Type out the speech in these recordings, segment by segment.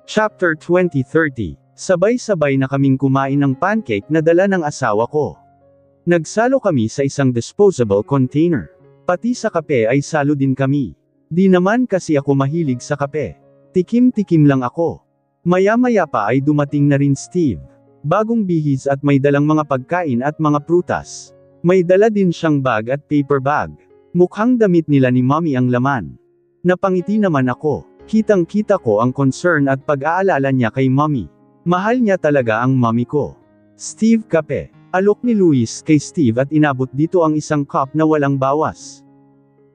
Chapter 2030. Sabay-sabay na kaming kumain ng pancake na dala ng asawa ko. Nagsalo kami sa isang disposable container. Pati sa kape ay salo din kami. Di naman kasi ako mahilig sa kape. Tikim-tikim lang ako. Maya-maya pa ay dumating na rin Steve. Bagong bihis at may dalang mga pagkain at mga prutas. May dala din siyang bag at paper bag. Mukhang damit nila ni Mommy ang laman. Napangiti naman ako. Kitang-kita ko ang concern at pag-aalala niya kay Mommy. Mahal niya talaga ang Mommy ko. Steve kape. Alok ni Luis kay Steve at inabot dito ang isang cup na walang bawas.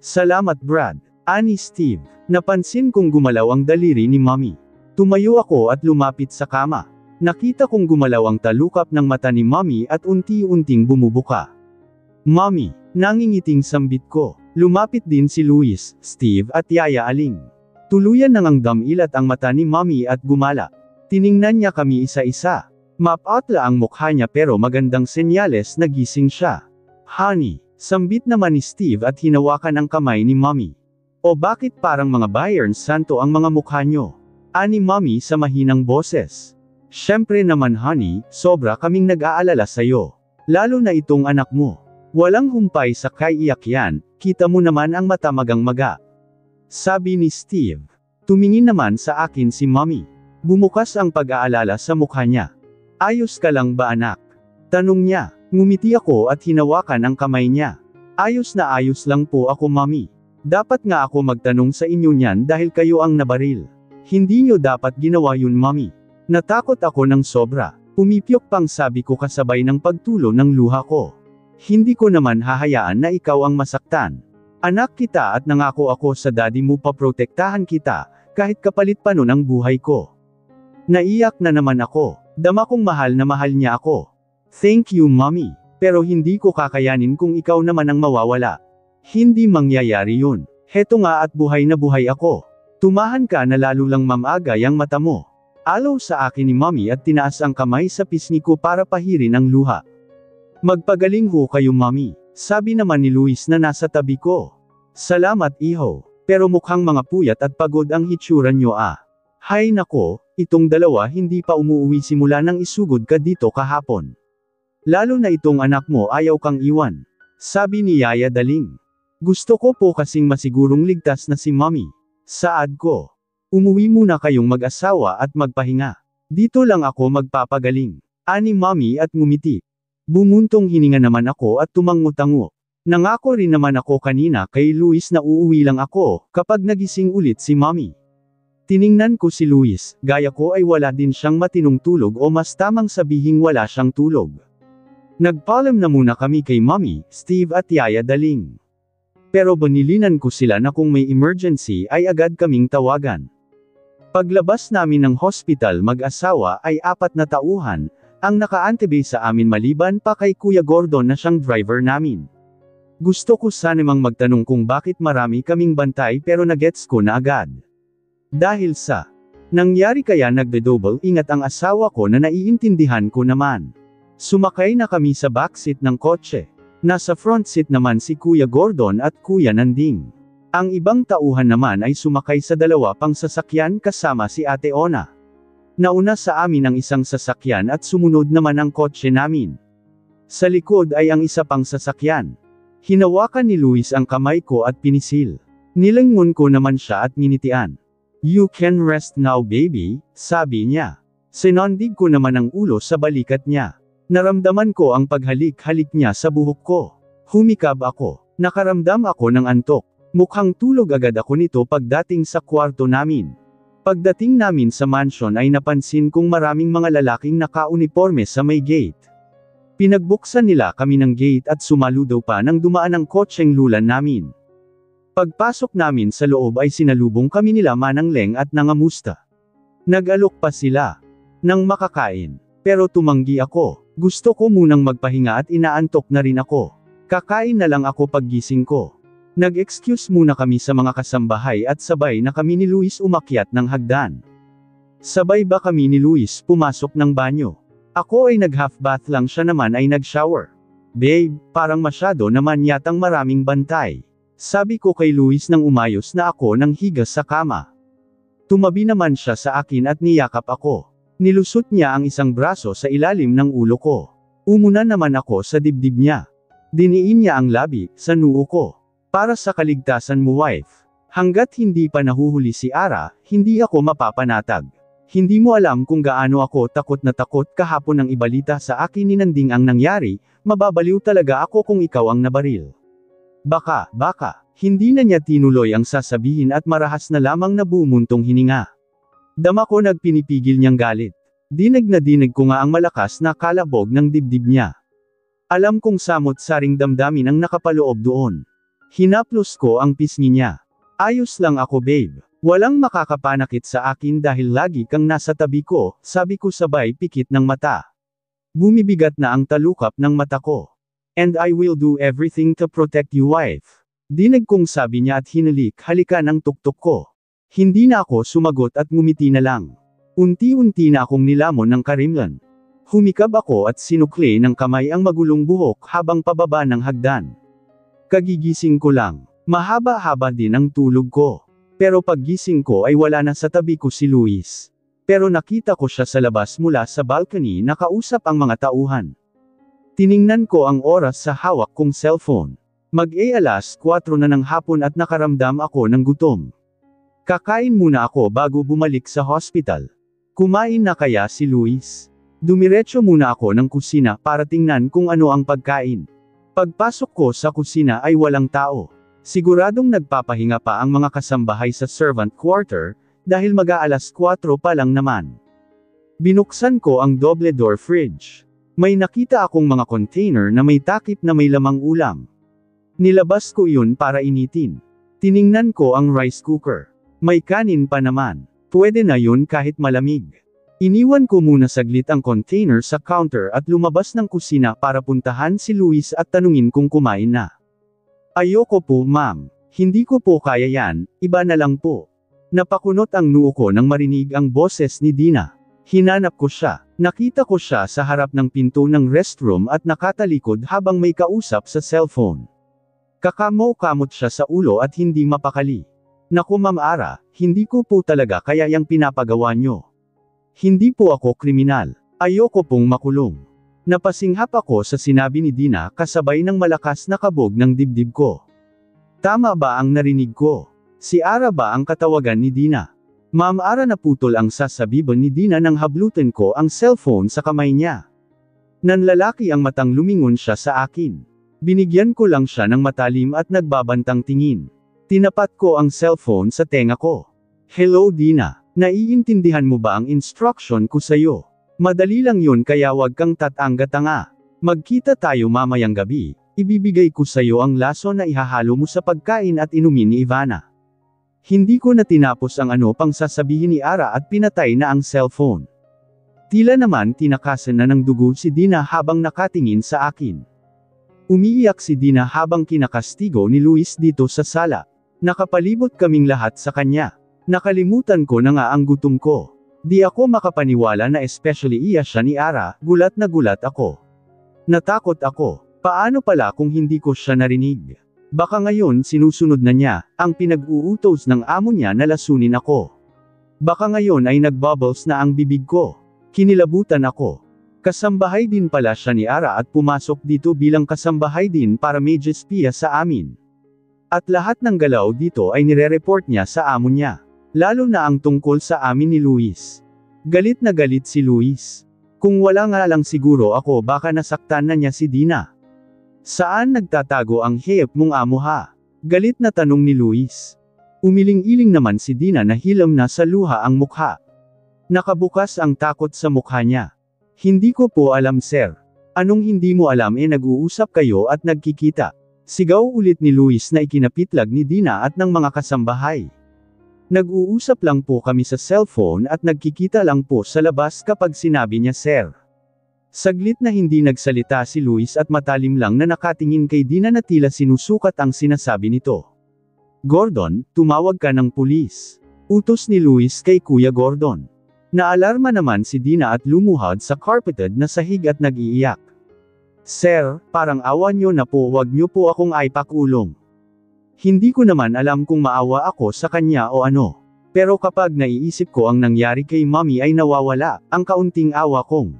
Salamat Brad. Ani Steve. Napansin kong gumalaw ang daliri ni Mommy. Tumayo ako at lumapit sa kama. Nakita kong gumalaw ang talukap ng mata ni Mommy at unti-unting bumubuka. Mommy, nangingiting sambit ko. Lumapit din si Luis, Steve at Yaya Aling. Tuluyan nang ang damilat ang mata ni Mommy at gumala. Tiningnan niya kami isa-isa. Mapatla ang mukha niya pero magandang senyales na gising siya. Honey, sambit naman ni Steve at hinawakan ang kamay ni Mommy. O bakit parang mga Bayern Santo ang mga mukha niyo? Ani Mommy sa mahinang boses. Syempre naman honey, sobra kaming nag-aalala sa'yo. Lalo na itong anak mo. Walang humpay sa kaiyak yan, kita mo naman ang mata magang-maga. Sabi ni Steve. Tumingin naman sa akin si Mommy. Bumukas ang pag-aalala sa mukha niya. Ayos ka lang ba anak? Tanong niya. Ngumiti ako at hinawakan ang kamay niya. Ayos na ayos lang po ako Mommy. Dapat nga ako magtanong sa inyo niyan dahil kayo ang nabaril. Hindi niyo dapat ginawa yun Mommy. Natakot ako ng sobra. Pumipyok pang sabi ko kasabay ng pagtulo ng luha ko. Hindi ko naman hahayaan na ikaw ang masaktan. Anak kita at nangako ako sa daddy mo paprotektahan kita, kahit kapalit pa nun ang buhay ko. Naiyak na naman ako. Dama kong mahal na mahal niya ako. Thank you Mommy. Pero hindi ko kakayanin kung ikaw naman ang mawawala. Hindi mangyayari yun. Heto nga at buhay na buhay ako. Tumahan ka na lalo lang mamagay ang mata mo. Alaw sa akin ni Mommy at tinaas ang kamay sa pisngi ko para pahirin ang luha. Magpagaling ho kayo Mommy. Sabi naman ni Luis na nasa tabi ko. Salamat iho. Pero mukhang mga puyat at pagod ang hitsura nyo ah. Hay nako, itong dalawa hindi pa umuwi simula nang isugod ka dito kahapon. Lalo na itong anak mo ayaw kang iwan. Sabi ni Yaya Daling. Gusto ko po kasing masigurong ligtas na si Mommy. Saad ko. Umuwi muna kayong mag-asawa at magpahinga. Dito lang ako magpapagaling. Ani Mommy at ngumiti. Bumuntong hininga naman ako at tumango-tango. Nangako rin naman ako kanina kay Luis na uuwi lang ako, kapag nagising ulit si Mommy. Tiningnan ko si Luis, gaya ko ay wala din siyang matinong tulog o mas tamang sabihing wala siyang tulog. Nagpaalam na muna kami kay Mommy, Steve at Yaya Daling. Pero banilinan ko sila na kung may emergency ay agad kaming tawagan. Paglabas namin ng hospital mag-asawa ay 4 na tauhan, ang naka-antebay sa amin maliban pa kay Kuya Gordon na siyang driver namin. Gusto ko sana mang magtanong kung bakit marami kaming bantay pero nagets ko na agad. Dahil sa nangyari kaya nagde-double ingat ang asawa ko na naiintindihan ko naman. Sumakay na kami sa backseat ng kotse. Nasa front seat naman si Kuya Gordon at Kuya Nanding. Ang ibang tauhan naman ay sumakay sa 2 pang sasakyan kasama si Ate Ona. Nauna sa amin ang isang sasakyan at sumunod naman ang kotse namin. Sa likod ay ang isa pang sasakyan. Hinawakan ni Luis ang kamay ko at pinisil. Nilangon ko naman siya at nginitian. You can rest now baby, sabi niya. Sinondig ko naman ang ulo sa balikat niya. Naramdaman ko ang paghalik-halik niya sa buhok ko. Humikab ako. Nakaramdam ako ng antok. Mukhang tulog agad ako nito pagdating sa kwarto namin. Pagdating namin sa mansion ay napansin kong maraming mga lalaking naka-uniforme sa may gate. Pinagbuksan nila kami ng gate at sumaludaw pa nang dumaan ang kotseng lulan namin. Pagpasok namin sa loob ay sinalubong kami nila Manang Leng at nangamusta. Nag-alok pa sila nang makakain. Pero tumanggi ako. Gusto ko munang magpahinga at inaantok na rin ako. Kakain na lang ako paggising ko. Nag-excuse muna kami sa mga kasambahay at sabay na kami ni Luis umakyat ng hagdan. Sabay ba kami ni Luis pumasok ng banyo? Ako ay nag-half bath lang, siya naman ay nag-shower. Babe, parang masyado naman yatang maraming bantay. Sabi ko kay Luis nang umayos na ako ng higa sa kama. Tumabi naman siya sa akin at niyakap ako. Nilusot niya ang isang braso sa ilalim ng ulo ko. Umuna naman ako sa dibdib niya. Diniin niya ang labi sa noo ko. Para sa kaligtasan mo, wife. Hanggat hindi pa nahuhuli si Ara, hindi ako mapapanatag. Hindi mo alam kung gaano ako takot na takot kahapon nang ibalita sa akin ni Nanding ang nangyari, mababaliw talaga ako kung ikaw ang nabaril. Baka, hindi na niya tinuloy ang sasabihin at marahas na lamang na bumuntong hininga. Dama ko nagpinipigil niyang galit. Dinig na dinig ko nga ang malakas na kalabog ng dibdib niya. Alam kong samot-saring damdamin ang nakapaloob doon. Hinaplos ko ang pisngi niya. Ayos lang ako, babe. Walang makakapanakit sa akin dahil lagi kang nasa tabi ko, sabi ko sabay pikit ng mata. Bumibigat na ang talukap ng mata ko. And I will do everything to protect you, wife. Dinig kong sabi niya at halikan ang tuktok ko. Hindi na ako sumagot at ngumiti na lang. Unti-unti na akong nilamon ng karimlan. Humikab ako at sinukli ng kamay ang magulong buhok habang pababa ng hagdan. Kagigising ko lang. Mahaba-haba din ang tulog ko. Pero paggising ko ay wala na sa tabi ko si Luis. Pero nakita ko siya sa labas mula sa balcony na kausap ang mga tauhan. Tiningnan ko ang oras sa hawak kong cellphone. Mag-alas 4 na ng hapon at nakaramdam ako ng gutom. Kakain muna ako bago bumalik sa hospital. Kumain na kaya si Luis? Dumiretso muna ako ng kusina para tingnan kung ano ang pagkain. Pagpasok ko sa kusina ay walang tao. Siguradong nagpapahinga pa ang mga kasambahay sa servant quarter, dahil mag-aalas 4 pa lang naman. Binuksan ko ang double door fridge. May nakita akong mga container na may takip na may lamang ulam. Nilabas ko iyon para initin. Tiningnan ko ang rice cooker. May kanin pa naman. Pwede na yun kahit malamig. Iniwan ko muna saglit ang container sa counter at lumabas ng kusina para puntahan si Luis at tanungin kung kumain na. Ayoko po, ma'am. Hindi ko po kaya yan, iba na lang po. Napakunot ang noo ko nang marinig ang boses ni Dina. Hinanap ko siya. Nakita ko siya sa harap ng pinto ng restroom at nakatalikod habang may kausap sa cellphone. Kakamo-kamot siya sa ulo at hindi mapakali. Naku Ma'am Ara, hindi ko po talaga kaya yang pinapagawa nyo. Hindi po ako kriminal. Ayoko pong makulong. Napasinghap ako sa sinabi ni Dina kasabay ng malakas na kabog ng dibdib ko. Tama ba ang narinig ko? Si Ara ba ang katawagan ni Dina? Ma'am Ara, naputol ang sasabiban ni Dina nang hablutin ko ang cellphone sa kamay niya. Nanlalaki ang matang, lumingon siya sa akin. Binigyan ko lang siya ng matalim at nagbabantang tingin. Tinapat ko ang cellphone sa tenga ko. Hello Dina, naiintindihan mo ba ang instruction ko sa'yo? Madali lang yun kaya wag kang tatanga-tanga. Magkita tayo mamayang gabi, ibibigay ko sa'yo ang laso na ihahalo mo sa pagkain at inumin ni Ivana. Hindi ko na tinapos ang ano pang sasabihin ni Ara at pinatay na ang cellphone. Tila naman tinakasan na ng dugo si Dina habang nakatingin sa akin. Umiiyak si Dina habang kinakastigo ni Luis dito sa sala. Nakapalibot kaming lahat sa kanya. Nakalimutan ko na nga ang gutom ko. Di ako makapaniwala na especially iya siya ni Ara, gulat na gulat ako. Natakot ako. Paano pala kung hindi ko siya narinig? Baka ngayon sinusunod na niya, ang pinag-uutos ng amo niya na lasunin ako. Baka ngayon ay nagbubbles na ang bibig ko. Kinilabutan ako. Kasambahay din pala siya ni Ara at pumasok dito bilang kasambahay din para may espiya sa amin. At lahat ng galaw dito ay nire-report niya sa amo niya. Lalo na ang tungkol sa amin ni Luis. Galit na galit si Luis. Kung wala nga lang siguro ako baka nasaktan na niya si Dina. Saan nagtatago ang hiyep mong amo ha? Galit na tanong ni Luis. Umiling-iling naman si Dina na hilam na sa luha ang mukha. Nakabukas ang takot sa mukha niya. Hindi ko po alam sir. Anong hindi mo alam nag-uusap kayo at nagkikita? Sigaw ulit ni Luis na ikinapitlag ni Dina at ng mga kasambahay. Nag-uusap lang po kami sa cellphone at nagkikita lang po sa labas kapag sinabi niya sir. Saglit na hindi nagsalita si Luis at matalim lang na nakatingin kay Dina na tila sinusukat ang sinasabi nito. Gordon, tumawag ka ng pulis. Utos ni Luis kay Kuya Gordon. Naalarma naman si Dina at lumuhad sa carpeted na sahig at nag-iiyak. Sir, parang awa niyo na po, wag niyo po akong ipakulong. Hindi ko naman alam kung maawa ako sa kanya o ano. Pero kapag naiisip ko ang nangyari kay mommy ay nawawala ang kaunting awa kong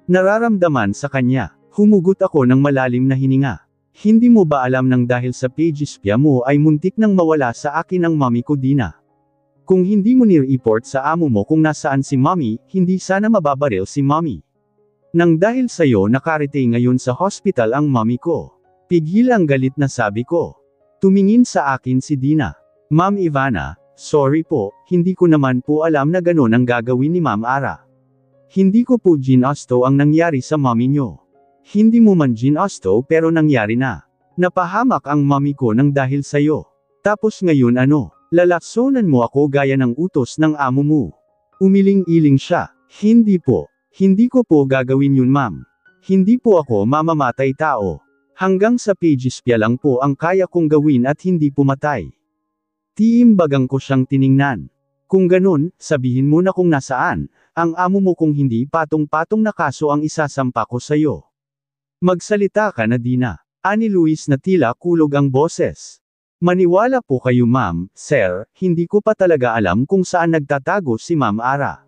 nararamdaman sa kanya. Humugot ako ng malalim na hininga. Hindi mo ba alam nang dahil sa pagespeya mo ay muntik nang mawala sa akin ang mommy ko, Dina? Kung hindi mo ni-report sa amo mo kung nasaan si mommy, hindi sana mababaril si mommy. Nang dahil sa'yo nakarete ngayon sa hospital ang mommy ko. Pigil ang galit na sabi ko. Tumingin sa akin si Dina. Ma'am Ivana, sorry po, hindi ko naman po alam na ganon ang gagawin ni Ma'am Ara. Hindi ko po ginasto ang nangyari sa mommy nyo. Hindi mo man ginasto pero nangyari na. Napahamak ang mommy ko nang dahil sa'yo. Tapos ngayon ano? Lalaksonan mo ako gaya ng utos ng amo mo. Umiling-iling siya. Hindi po. Hindi ko po gagawin yun, ma'am. Hindi po ako mamamatay tao. Hanggang sa pagespeya lang po ang kaya kong gawin at hindi pumatay. Tiimbagang ko siyang tiningnan. Kung ganun, sabihin mo na kung nasaan, ang amo mo kung hindi patong-patong na kaso ang isasampa ko sa'yo. Magsalita ka na, Dina. Ani Luis na tila kulog ang boses. Maniwala po kayo ma'am, sir, hindi ko pa talaga alam kung saan nagtatago si Ma'am Ara.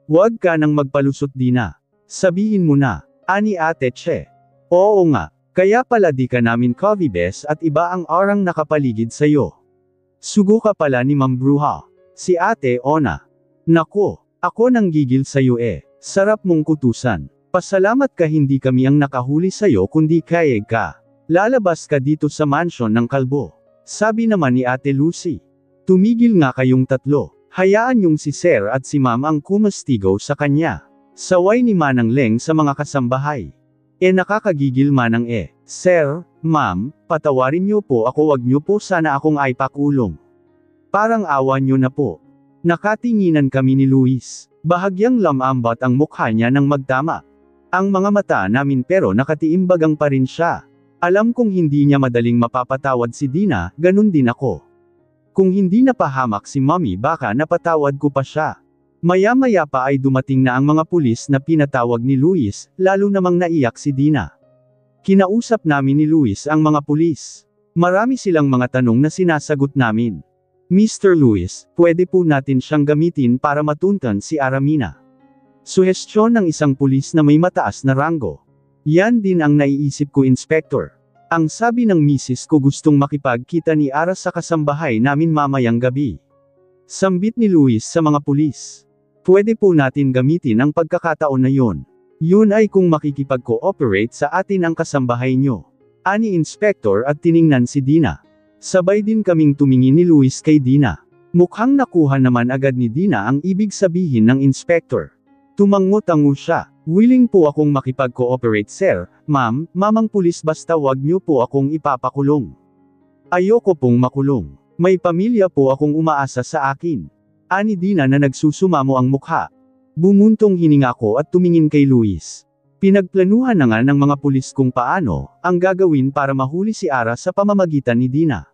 Huwag ka nang magpalusot, Dina. Sabihin mo na, ani Ate Che. Oo nga, kaya pala di ka namin Covibes at iba ang arang nakapaligid sa'yo. Sugo ka pala ni Ma'am Bruja. Si Ate Ona. Nako, ako nang gigil sa'yo eh. Sarap mong kutusan. Pasalamat ka hindi kami ang nakahuli sa'yo kundi kayeg ka. Lalabas ka dito sa mansion ng kalbo. Sabi naman ni Ate Lucy. Tumigil nga kayong tatlo. Hayaan yung si Sir at si Ma'am ang kumastigaw sa kanya. Saway ni Manang Leng sa mga kasambahay. Nakakagigil Manang Sir, Ma'am, patawarin niyo po ako, wag niyo po sana akong ipakulong. Parang awa niyo na po. Nakatinginan kami ni Luis. Bahagyang lamambat ang mukha niya nang magtama. Ang mga mata namin pero nakatiimbagang pa rin siya. Alam kong hindi niya madaling mapapatawad si Dina, ganun din ako. Kung hindi napahamak si mommy baka napatawad ko pa siya. Maya-maya pa ay dumating na ang mga pulis na pinatawag ni Luis, lalo namang naiyak si Dina. Kinausap namin ni Luis ang mga pulis. Marami silang mga tanong na sinasagot namin. Mr. Luis, pwede po natin siyang gamitin para matuntan si Aramina. Suhestyon ng isang pulis na may mataas na ranggo. Yan din ang naiisip ko, Inspector. Ang sabi ng misis ko gustong makipagkita ni Ara sa kasambahay namin mamayang gabi. Sambit ni Luis sa mga pulis. Pwede po natin gamitin ang pagkakataon na yon. Yun ay kung makikipag-cooperate sa atin ang kasambahay nyo. Ani Inspector at tiningnan si Dina. Sabay din kaming tumingin ni Luis kay Dina. Mukhang nakuha naman agad ni Dina ang ibig sabihin ng Inspector. Tumango-tango siya. Willing po akong makipag-cooperate sir, ma'am, mamang pulis basta wag niyo po akong ipapakulong. Ayoko pong makulong. May pamilya po akong umaasa sa akin. Ani Dina na nagsusumamo ang mukha. Bumuntong hininga ko at tumingin kay Luis. Pinagplanuhan na nga ng mga pulis kung paano ang gagawin para mahuli si Ara sa pamamagitan ni Dina.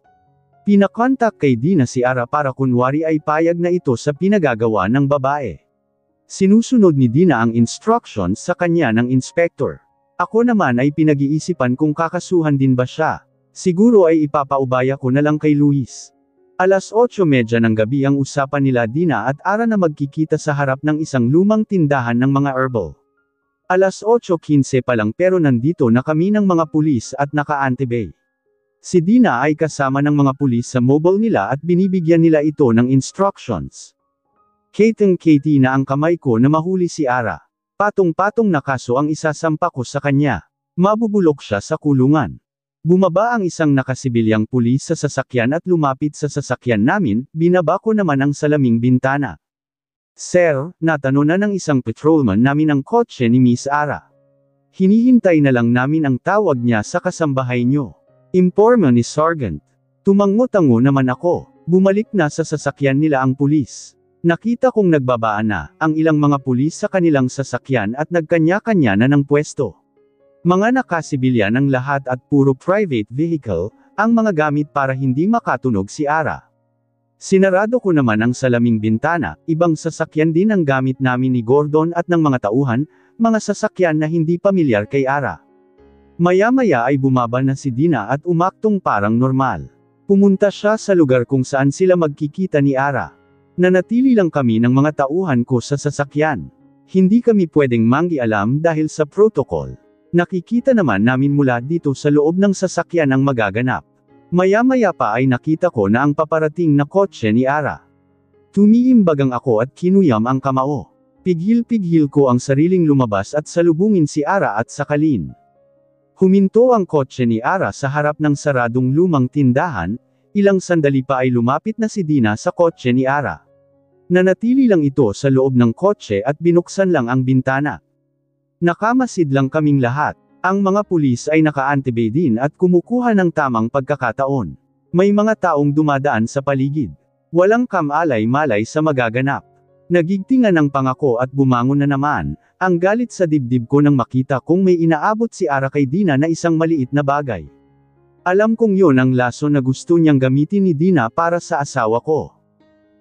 Pinakontak kay Dina si Ara para kunwari ay payag na ito sa pinagagawa ng babae. Sinusunod ni Dina ang instructions sa kanya ng inspector. Ako naman ay pinag-iisipan kung kakasuhan din ba siya. Siguro ay ipapaubaya ko na lang kay Luis. 8:30 ng gabi ang usapan nila Dina at Ara na magkikita sa harap ng isang lumang tindahan ng mga herbal. 8:15 pa lang pero nandito na kami ng mga pulis at naka-antebay. Si Dina ay kasama ng mga pulis sa mobile nila at binibigyan nila ito ng instructions. Kitang-kiti na ang kamay ko na mahuli si Ara. Patong-patong na kaso ang isasampa ko sa kanya. Mabubulok siya sa kulungan. Bumaba ang isang nakasibilyang pulis sa sasakyan at lumapit sa sasakyan namin, binaba ko naman ang salaming bintana. Sir, natanong na ng isang patrolman namin ang kotse ni Miss Ara. Hinihintay na lang namin ang tawag niya sa kasambahay nyo. Imporma ni Sergeant. Tumango-tango naman ako. Bumalik na sa sasakyan nila ang pulis. Nakita kong nagbabaan na ang ilang mga pulis sa kanilang sasakyan at nagkanya-kanya na ng pwesto. Mga nakasibilyan ang lahat at puro private vehicle, ang mga gamit para hindi makatunog si Ara. Sinarado ko naman ang salaming bintana, ibang sasakyan din ang gamit namin ni Gordon at ng mga tauhan, mga sasakyan na hindi pamilyar kay Ara. Maya-maya ay bumaba na si Dina at umaktong parang normal. Pumunta siya sa lugar kung saan sila magkikita ni Ara. Nanatili lang kami ng mga tauhan ko sa sasakyan. Hindi kami pwedeng manggialam dahil sa protocol. Nakikita naman namin mula dito sa loob ng sasakyan ang magaganap. Maya-maya pa ay nakita ko na ang paparating na kotse ni Ara. Tumiimbagang ako at kinuyam ang kamao. Pighil-pighil ko ang sariling lumabas at salubungin si Ara at sakalin. Huminto ang kotse ni Ara sa harap ng saradong lumang tindahan, ilang sandali pa ay lumapit na si Dina sa kotse ni Ara. Nanatili lang ito sa loob ng kotse at binuksan lang ang bintana. Nakamasid lang kaming lahat. Ang mga pulis ay naka-antibay din at kumukuha ng tamang pagkakataon. May mga taong dumadaan sa paligid. Walang kamalay-malay sa magaganap. Nagigtingan ang pangako at bumangon na naman, ang galit sa dibdib ko nang makita kong may inaabot si Ara kay Dina na isang maliit na bagay. Alam kong yon ang laso na gusto niyang gamitin ni Dina para sa asawa ko.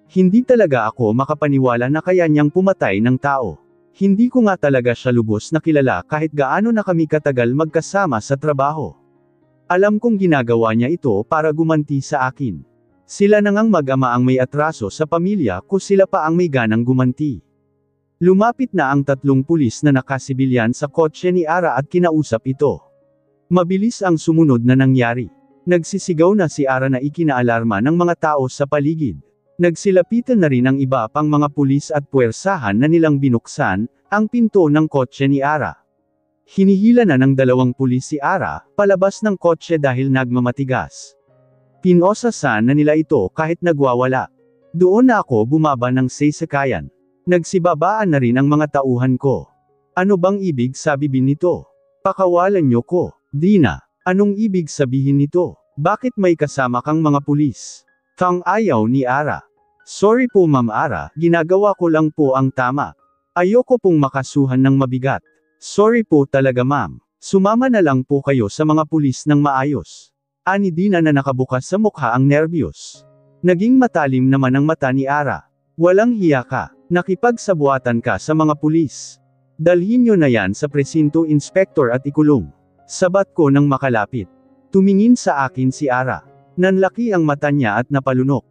Hindi talaga ako makapaniwala na kaya niyang pumatay ng tao. Hindi ko nga talaga siya lubos na kilala kahit gaano na kami katagal magkasama sa trabaho. Alam kong ginagawa niya ito para gumanti sa akin. Sila na ngang mag-ama ang may atraso sa pamilya ko, sila pa ang may ganang gumanti. Lumapit na ang 3 pulis na nakasibilyan sa kotse ni Ara at kinausap ito. Mabilis ang sumunod na nangyari. Nagsisigaw na si Ara na ikinaalarma ng mga tao sa paligid. Nagsilapitan na rin ang iba pang mga pulis at puwersahan na nilang binuksan ang pinto ng kotse ni Ara. Hinihila na ng 2 pulis si Ara palabas ng kotse dahil nagmamatigas. Pinosasan na nila ito kahit nagwawala. Doon na ako bumaba ng sasakayan. Nagsibabaan na rin ang mga tauhan ko. Ano bang ibig sabihin nito? Pakawalan niyo ko. Dina, anong ibig sabihin nito? Bakit may kasama kang mga pulis? Tang ayaw ni Ara. Sorry po Ma'am Ara, ginagawa ko lang po ang tama. Ayoko pong makasuhan ng mabigat. Sorry po talaga ma'am. Sumama na lang po kayo sa mga pulis ng maayos. Ani Dina na nakabukas sa mukha ang nerbiyos. Naging matalim naman ang mata ni Ara. Walang hiya ka. Nakipagsabuatan ka sa mga pulis. Dalhin nyo na yan sa presinto inspector at ikulong. Sabat ko nang makalapit. Tumingin sa akin si Ara. Nanlaki ang mata niya at napalunok.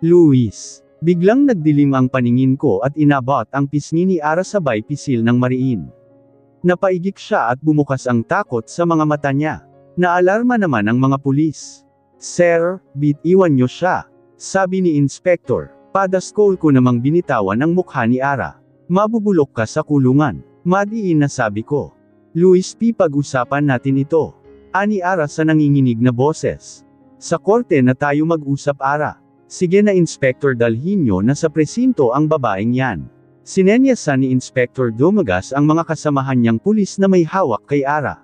Luis. Biglang nagdilim ang paningin ko at inabot ang pisngi ni Ara sabay pisil ng mariin. Napaigik siya at bumukas ang takot sa mga mata niya. Naalarma naman ang mga pulis. Sir, bitiwan niyo siya. Sabi ni Inspector. Padaskol ko namang binitawan ang mukha ni Ara. Mabubulok ka sa kulungan. Madiin na sabi ko. Luis, pag-usapan natin ito. Ani Ara sa nanginginig na boses. Sa korte na tayo mag-usap Ara. Sige na Inspector, dalhin nyo na sa presinto ang babaeng yan. Sinenyasan ni Inspector Dumagas ang mga kasamahan niyang pulis na may hawak kay Ara.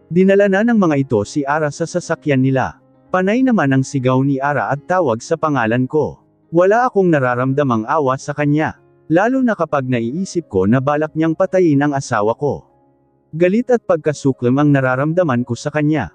Dinala na ng mga ito si Ara sa sasakyan nila. Panay naman ang sigaw ni Ara at tawag sa pangalan ko. Wala akong nararamdamang awa sa kanya. Lalo na kapag naiisip ko na balak niyang patayin ang asawa ko. Galit at pagkasuklam ang nararamdaman ko sa kanya.